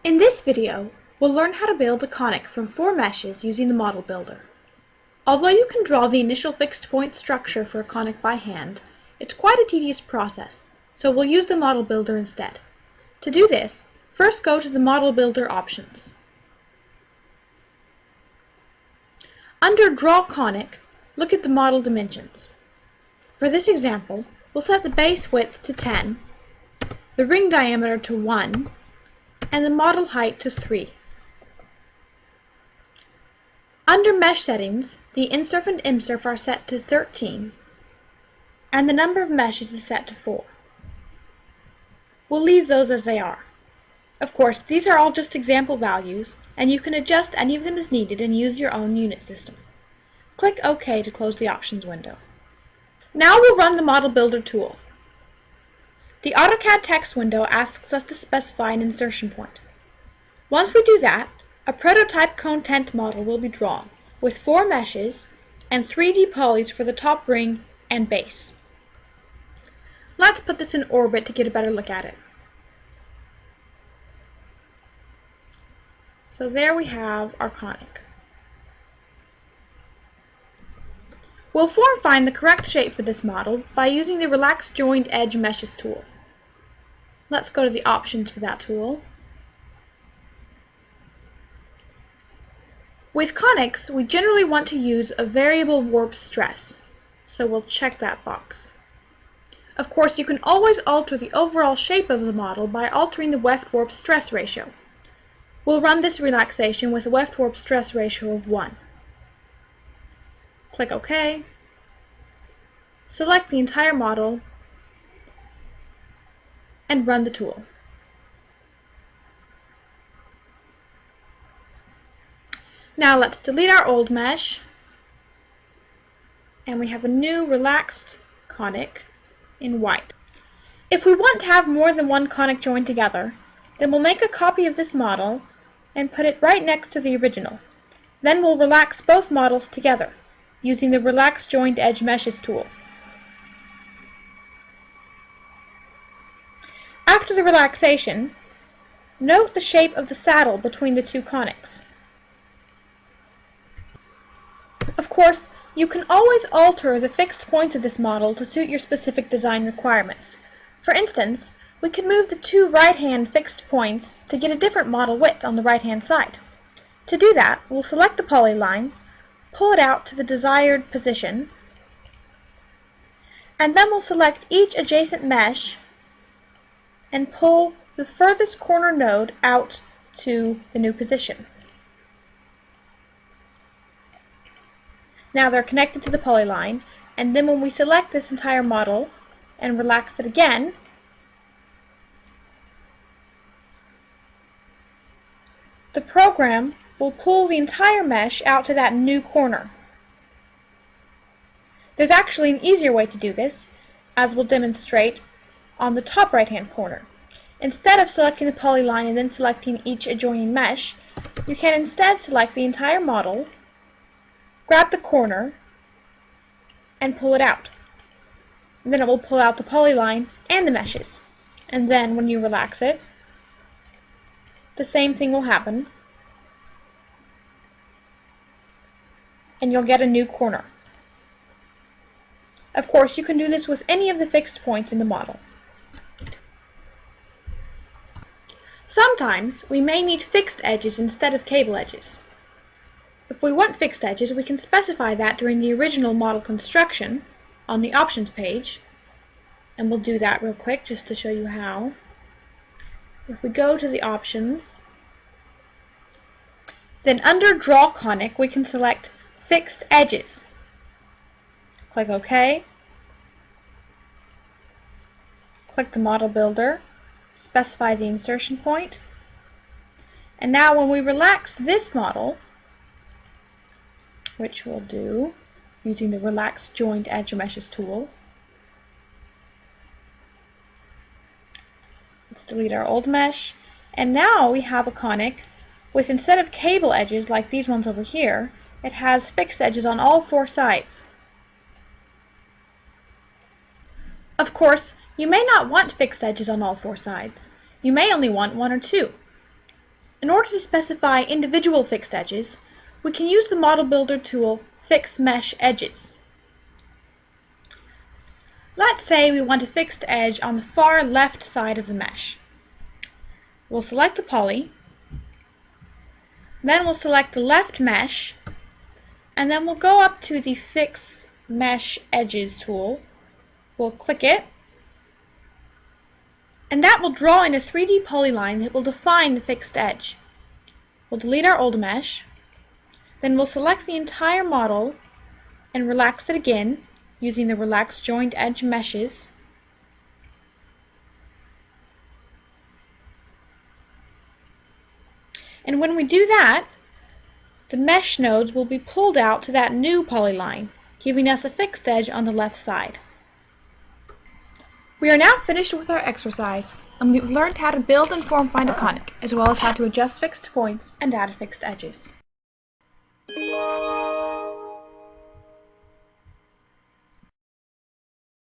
In this video, we'll learn how to build a conic from 4 meshes using the model builder. Although you can draw the initial fixed point structure for a conic by hand, it's quite a tedious process, so we'll use the model builder instead. To do this, first go to the model builder options. Under Draw Conic, look at the model dimensions. For this example, we'll set the base width to 10, the ring diameter to 1, and the model height to 3. Under Mesh Settings, the Inserf and Imsurf are set to 13, and the number of meshes is set to 4. We'll leave those as they are. Of course, these are all just example values, and you can adjust any of them as needed and use your own unit system. Click OK to close the options window. Now we'll run the Model Builder tool. The AutoCAD text window asks us to specify an insertion point. Once we do that, a prototype content model will be drawn, with 4 meshes and 3D polys for the top ring and base. Let's put this in orbit to get a better look at it. So there we have our conic. We'll form-find the correct shape for this model by using the Relax Joined Edge Meshes tool. Let's go to the options for that tool. With conics, we generally want to use a variable warp stress, so we'll check that box. Of course, you can always alter the overall shape of the model by altering the weft warp stress ratio. We'll run this relaxation with a weft warp stress ratio of 1. Click OK. Select the entire model and run the tool. Now let's delete our old mesh, and we have a new relaxed conic in white. If we want to have more than one conic joined together, then we'll make a copy of this model and put it right next to the original. Then we'll relax both models together using the Relax Joined Edge Meshes tool. After the relaxation, note the shape of the saddle between the two conics. Of course, you can always alter the fixed points of this model to suit your specific design requirements. For instance, we can move the 2 right-hand fixed points to get a different model width on the right-hand side. To do that, we'll select the polyline, pull it out to the desired position, and then we'll select each adjacent mesh and pull the furthest corner node out to the new position. Now they're connected to the polyline, and then when we select this entire model and relax it again, the program will pull the entire mesh out to that new corner. There's actually an easier way to do this, as we'll demonstrate on the top right-hand corner. Instead of selecting the polyline and then selecting each adjoining mesh, you can instead select the entire model, grab the corner, and pull it out. And then it will pull out the polyline and the meshes. And then when you relax it, the same thing will happen, and you'll get a new corner. Of course, you can do this with any of the fixed points in the model. Sometimes we may need fixed edges instead of cable edges. If we want fixed edges, we can specify that during the original model construction on the options page, and we'll do that real quick just to show you how. If we go to the options, then under Draw Conic we can select Fixed Edges. Click OK. Click the Model Builder, specify the insertion point, and now when we relax this model, which we'll do using the Relax Joined Edge Meshes tool, let's delete our old mesh, and now we have a conic with, instead of cable edges like these ones over here, it has fixed edges on all 4 sides. Of course, you may not want fixed edges on all 4 sides. You may only want 1 or 2. In order to specify individual fixed edges, we can use the Model Builder tool Fix Mesh Edges. Let's say we want a fixed edge on the far left side of the mesh. We'll select the poly, then we'll select the left mesh, and then we'll go up to the Fix Mesh Edges tool. We'll click it, and that will draw in a 3D polyline that will define the fixed edge. We'll delete our old mesh, then we'll select the entire model and relax it again using the Relax Joint Edge Meshes. And when we do that, the mesh nodes will be pulled out to that new polyline, giving us a fixed edge on the left side. We are now finished with our exercise, and we've learned how to build and form find a conic, as well as how to adjust fixed points and add fixed edges.